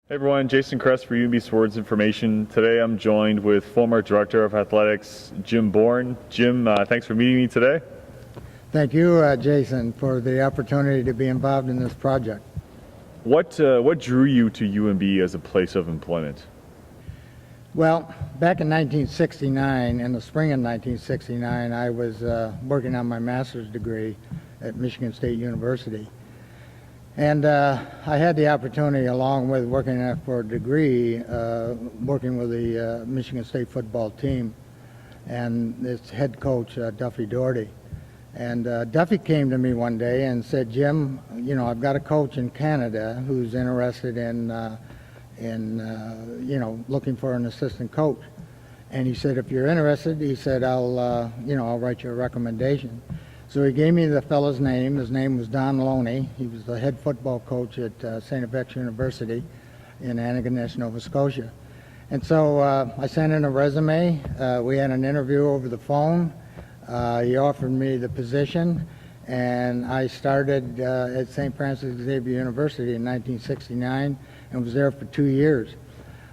Hey everyone, Jason Kress for UNB Sports Information. Today I'm joined with former Director of Athletics, Jim Bourne. Jim, thanks for meeting me today. Thank you, Jason, for the opportunity to be involved in this project. What drew you to UNB as a place of employment? Well, back in 1969, in the spring of 1969, I was working on my master's degree at Michigan State University. And I had the opportunity, along with working for a degree, working with the Michigan State football team and its head coach, Duffy Doherty. And Duffy came to me one day and said, Jim, you know, I've got a coach in Canada who's interested in looking for an assistant coach. And he said, if you're interested, he said, I'll write you a recommendation. So he gave me the fellow's name. His name was Don Loney. He was the head football coach at St. FX University in Antigonish, Nova Scotia. And so I sent in a resume. We had an interview over the phone. He offered me the position, and I started at St. Francis Xavier University in 1969 and was there for 2 years.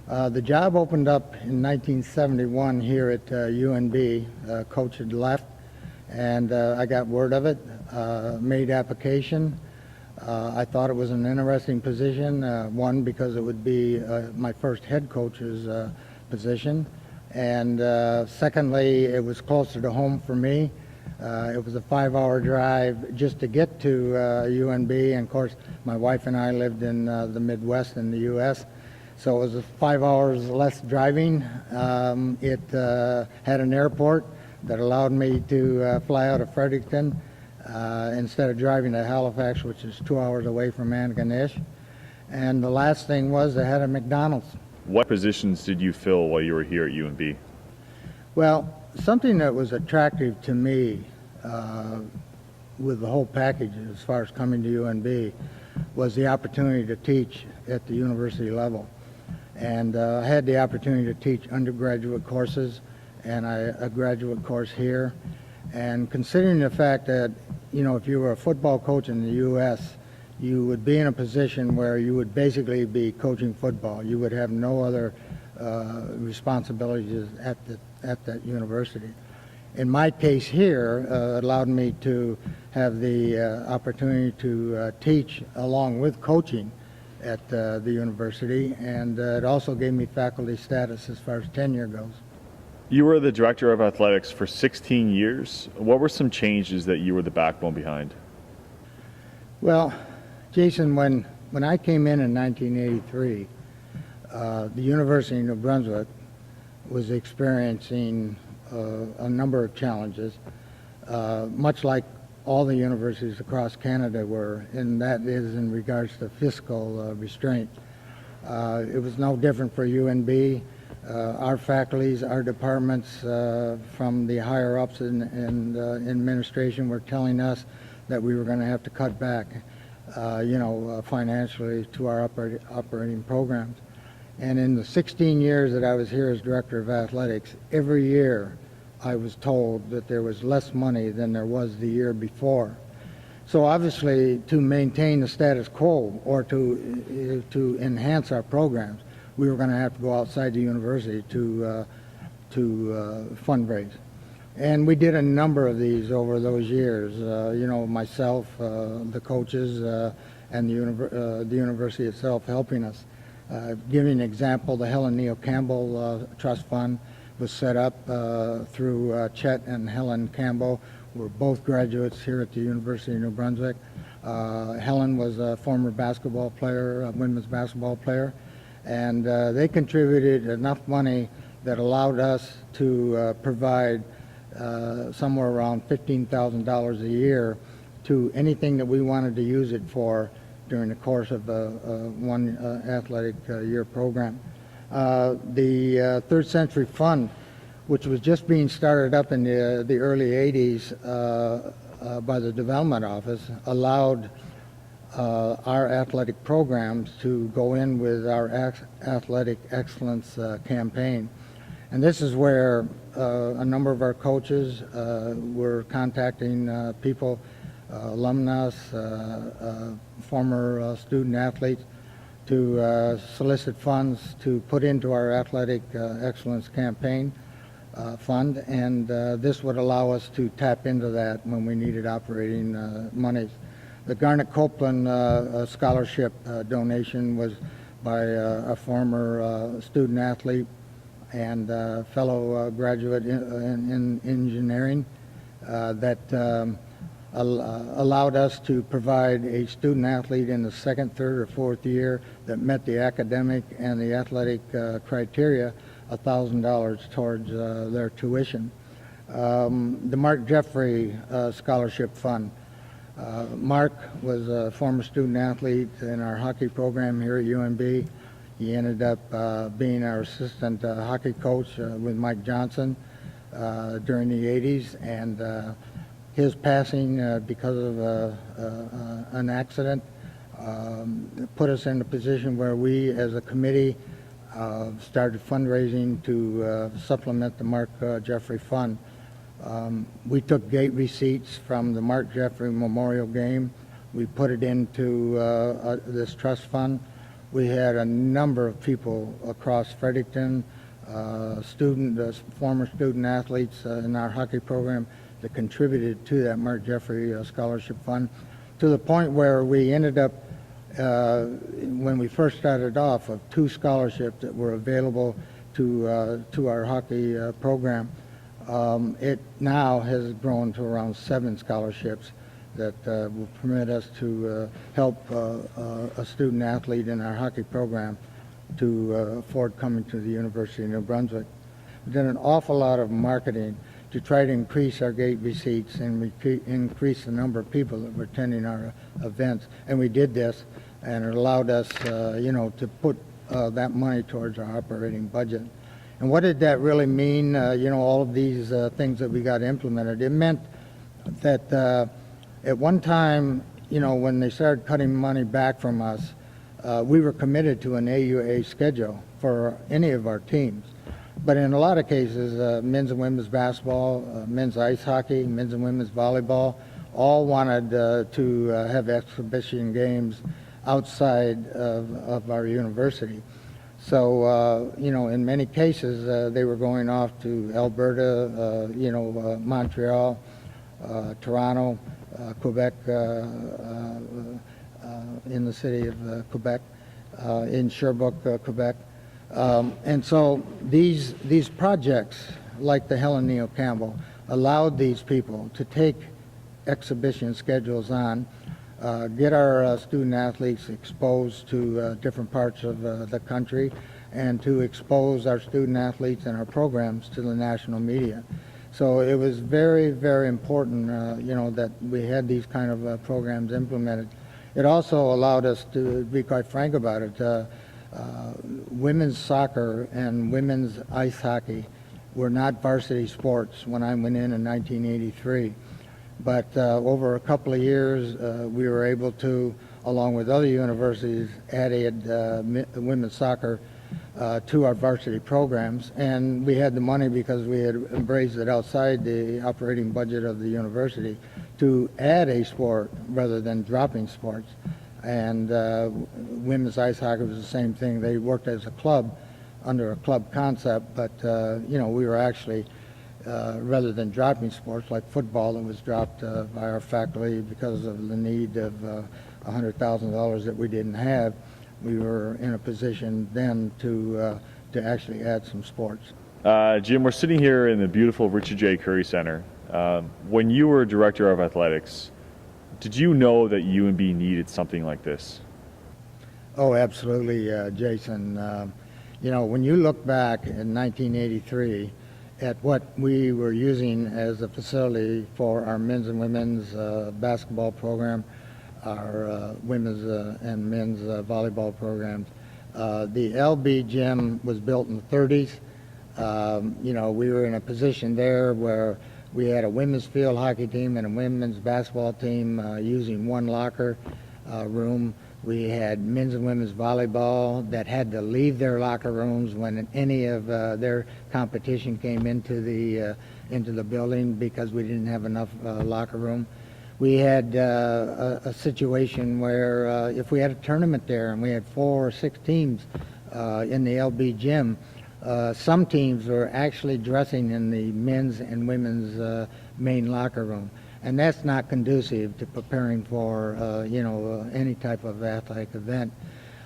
The job opened up in 1971 here at UNB. Coach had left. And I got word of it, made application. I thought it was an interesting position, one, because it would be my first head coach's position, and secondly, it was closer to home for me. It was a 5-hour drive just to get to UNB, and of course my wife and I lived in the Midwest in the U.S., so it was 5 hours less driving. It had an airport that allowed me to fly out of Fredericton instead of driving to Halifax, which is 2 hours away from Antigonish. And the last thing was they had a McDonald's. What positions did you fill while you were here at UNB? Well, something that was attractive to me with the whole package as far as coming to UNB was the opportunity to teach at the university level. And I had the opportunity to teach undergraduate courses and a graduate course here. And considering the fact that, you know, if you were a football coach in the U.S., you would be in a position where you would basically be coaching football. You would have no other responsibilities at that university. In my case here, it allowed me to have the opportunity to teach along with coaching at the university, and it also gave me faculty status as far as tenure goes. You were the Director of Athletics for 16 years. What were some changes that you were the backbone behind? Well, Jason, when I came in 1983, the University of New Brunswick was experiencing a number of challenges, much like all the universities across Canada were, and that is in regards to fiscal restraint. It was no different for UNB. Our faculties, our departments, from the higher ups in administration were telling us that we were going to have to cut back, financially to our operating programs. And in the 16 years that I was here as Director of Athletics, every year I was told that there was less money than there was the year before. So obviously, to maintain the status quo or to enhance our programs, we were going to have to go outside the university to fundraise. And we did a number of these over those years, myself, the coaches, and the university itself helping us. Giving an example, the Helen Neal Campbell Trust Fund was set up through Chet and Helen Campbell, who were both graduates here at the University of New Brunswick. Helen was a former basketball player, a women's basketball player, and they contributed enough money that allowed us to provide somewhere around $15,000 a year to anything that we wanted to use it for during the course of one athletic year program. The Third Century Fund, which was just being started up in the early 80s by the Development Office, allowed our athletic programs to go in with our athletic excellence campaign. And this is where a number of our coaches were contacting people, alumnus, former student athletes, to solicit funds to put into our Athletic Excellence Campaign fund, and this would allow us to tap into that when we needed operating monies. The Garnet Copeland scholarship donation was by a former student athlete and fellow graduate in engineering that allowed us to provide a student athlete in the second, third, or fourth year that met the academic and the athletic criteria $1,000 towards their tuition. The Mark Jeffrey Scholarship Fund. Mark was a former student athlete in our hockey program here at UNB. He ended up being our assistant hockey coach with Mike Johnson during the 80s, and his passing because of an accident put us in a position where we as a committee started fundraising to supplement the Mark Jeffrey Fund. We took gate receipts from the Mark Jeffrey Memorial Game. We put it into this trust fund. We had a number of people across Fredericton, former student athletes in our hockey program that contributed to that Mark Jeffrey Scholarship Fund, to the point where we ended up, when we first started off, of 2 scholarships that were available to our hockey program. It now has grown to around 7 scholarships that will permit us to help a student athlete in our hockey program to afford coming to the University of New Brunswick. We've done an awful lot of marketing to try to increase our gate receipts and increase the number of people that were attending our events. And we did this, and it allowed us, to put that money towards our operating budget. And what did that really mean, all of these things that we got implemented? It meant that at one time, when they started cutting money back from us, we were committed to an AUA schedule for any of our teams. But in a lot of cases, men's and women's basketball, men's ice hockey, men's and women's volleyball, all wanted to have exhibition games outside of our university. So, in many cases, they were going off to Alberta, Montreal, Toronto, Quebec, in the city of Quebec, in Sherbrooke, Quebec. And so these projects, like the Helen Neal Campbell, allowed these people to take exhibition schedules on, get our student athletes exposed to different parts of the country, and to expose our student athletes and our programs to the national media. So it was very, very important, that we had these kind of programs implemented. It also allowed us to be quite frank about it. Women's soccer and women's ice hockey were not varsity sports when I went in 1983. But over a couple of years, we were able to, along with other universities, add women's soccer to our varsity programs. And we had the money, because we had embraced it outside the operating budget of the university, to add a sport rather than dropping sports. And women's ice hockey was the same thing. They worked as a club under a club concept, but we were actually, rather than dropping sports like football, that was dropped by our faculty because of the need of $100,000 that we didn't have. We were in a position then to actually add some sports. Jim, we're sitting here in the beautiful Richard J. Curry Center. When you were director of athletics, did you know that UNB needed something like this? Oh, absolutely, Jason. When you look back in 1983 at what we were using as a facility for our men's and women's basketball program, our women's and men's volleyball programs, the LB gym was built in the 30s. We were in a position there where we had a women's field hockey team and a women's basketball team using one locker room. We had men's and women's volleyball that had to leave their locker rooms when any of their competition came into the building because we didn't have enough locker room. We had a situation where if we had a tournament there and we had 4 or 6 teams in the LB gym, some teams were actually dressing in the men's and women's main locker room. And that's not conducive to preparing for, any type of athletic event.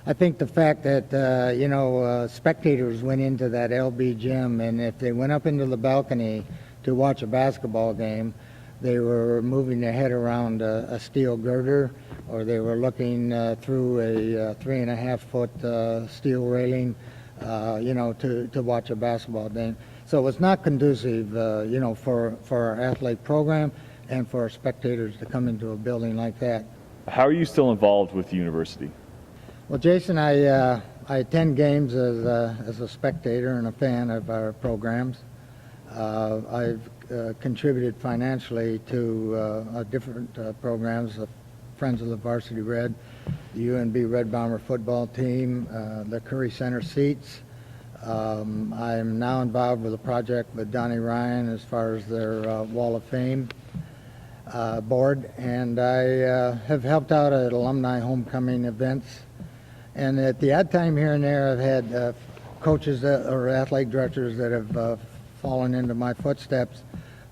I think the fact that, spectators went into that LB gym, and if they went up into the balcony to watch a basketball game, they were moving their head around a steel girder, or they were looking through a 3.5-foot steel railing, to watch a basketball game. So it's not conducive, for our athlete program and for our spectators to come into a building like that. How are you still involved with the university? Well, Jason, I attend games as a spectator and a fan of our programs. I've contributed financially to different programs, Friends of the Varsity Red, the UNB Red Bomber football team, the Curry Center seats. I'm now involved with a project with Donnie Ryan as far as their Wall of Fame board, and I have helped out at alumni homecoming events. And at the odd time here and there, I've had coaches or athletic directors that have fallen into my footsteps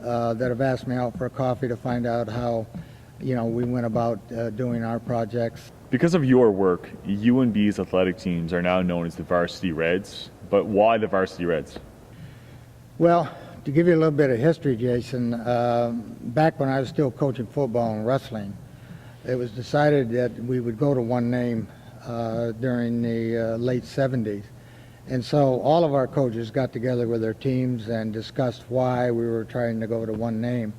that have asked me out for a coffee to find out how, we went about doing our projects. Because of your work, UNB's athletic teams are now known as the Varsity Reds, but why the Varsity Reds? Well, to give you a little bit of history, Jason, back when I was still coaching football and wrestling, it was decided that we would go to one name during the late 70s. And so all of our coaches got together with their teams and discussed why we were trying to go to one name.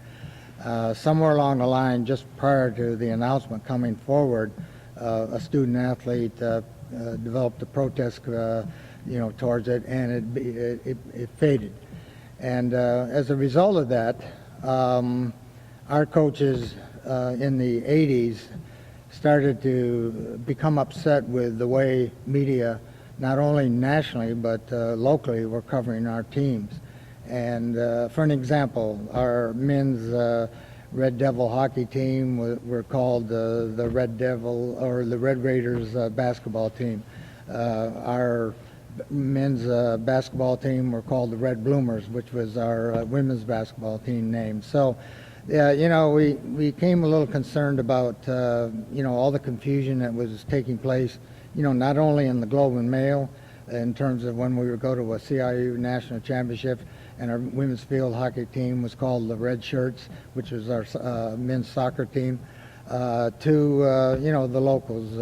Somewhere along the line, just prior to the announcement coming forward, a student athlete developed a protest, towards it, and it faded. And as a result of that, our coaches in the 80s started to become upset with the way media, not only nationally but locally, were covering our teams. And for an example, our men's Red Devil hockey team were called the Red Devil or the Red Raiders basketball team. Our men's basketball team were called the Red Bloomers, which was our women's basketball team name. So, we became a little concerned about, all the confusion that was taking place, not only in the Globe and Mail in terms of when we would go to a CIU national championship, and our women's field hockey team was called the Red Shirts, which was our men's soccer team, to, the locals,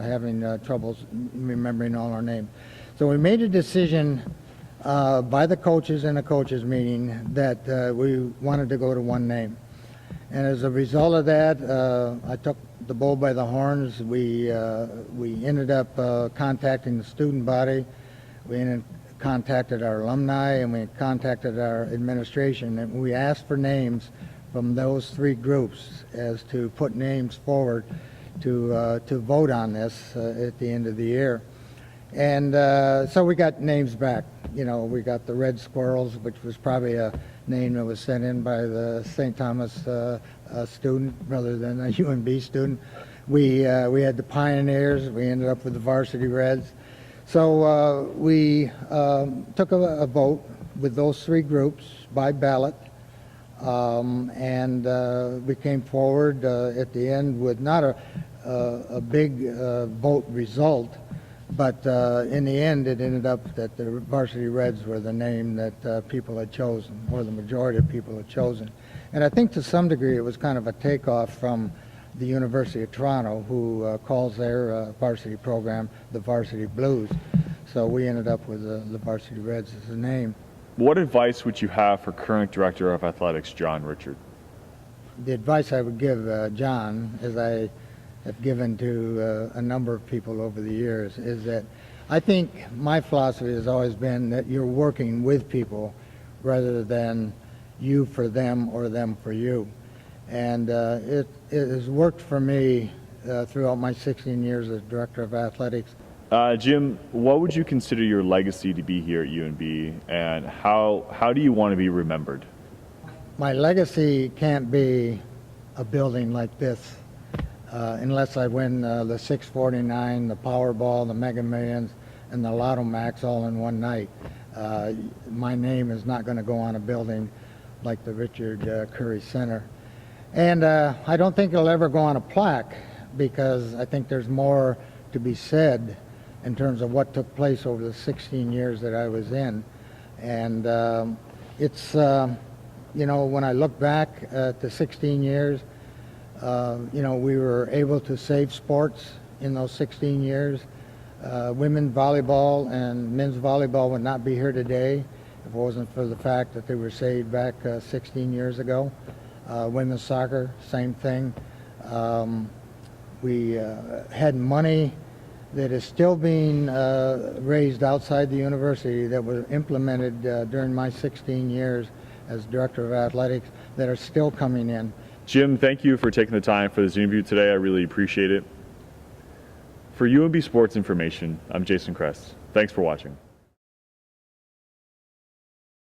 having troubles remembering all our names. So we made a decision by the coaches in a coaches meeting that we wanted to go to one name. And as a result of that, I took the bull by the horns. We ended up contacting the student body. We contacted our alumni, and we contacted our administration, and we asked for names from those 3 groups as to put names forward to vote on this at the end of the year. And so we got names back. We got the Red Squirrels, which was probably a name that was sent in by the St. Thomas student rather than a UNB student. We had the Pioneers. We ended up with the Varsity Reds. So we took a vote with those 3 groups by ballot, and we came forward at the end with not a big vote result, but in the end it ended up that the Varsity Reds were the name that people had chosen, or the majority of people had chosen. And I think to some degree it was kind of a takeoff from the University of Toronto, who calls their varsity program the Varsity Blues. So we ended up with the Varsity Reds as the name. What advice would you have for current Director of Athletics, John Richard? The advice I would give John, as I have given to a number of people over the years, is that I think my philosophy has always been that you're working with people rather than you for them or them for you. And it has worked for me throughout my 16 years as Director of Athletics. Jim, what would you consider your legacy to be here at UNB, and how do you want to be remembered? My legacy can't be a building like this unless I win the 649, the Powerball, the Mega Millions, and the Lotto Max all in one night. My name is not going to go on a building like the Richard Curry Center. And I don't think it'll ever go on a plaque, because I think there's more to be said in terms of what took place over the 16 years that I was in. And it's, you know, when I look back at the 16 years, you know, we were able to save sports in those 16 years. Women's volleyball and men's volleyball would not be here today if it wasn't for the fact that they were saved back 16 years ago. Women's soccer, same thing. We had money that is still being raised outside the university that was implemented during my 16 years as director of athletics that are still coming in. Jim, thank you for taking the time for this interview today. I really appreciate it. For UNB Sports Information, I'm Jason Kress. Thanks for watching.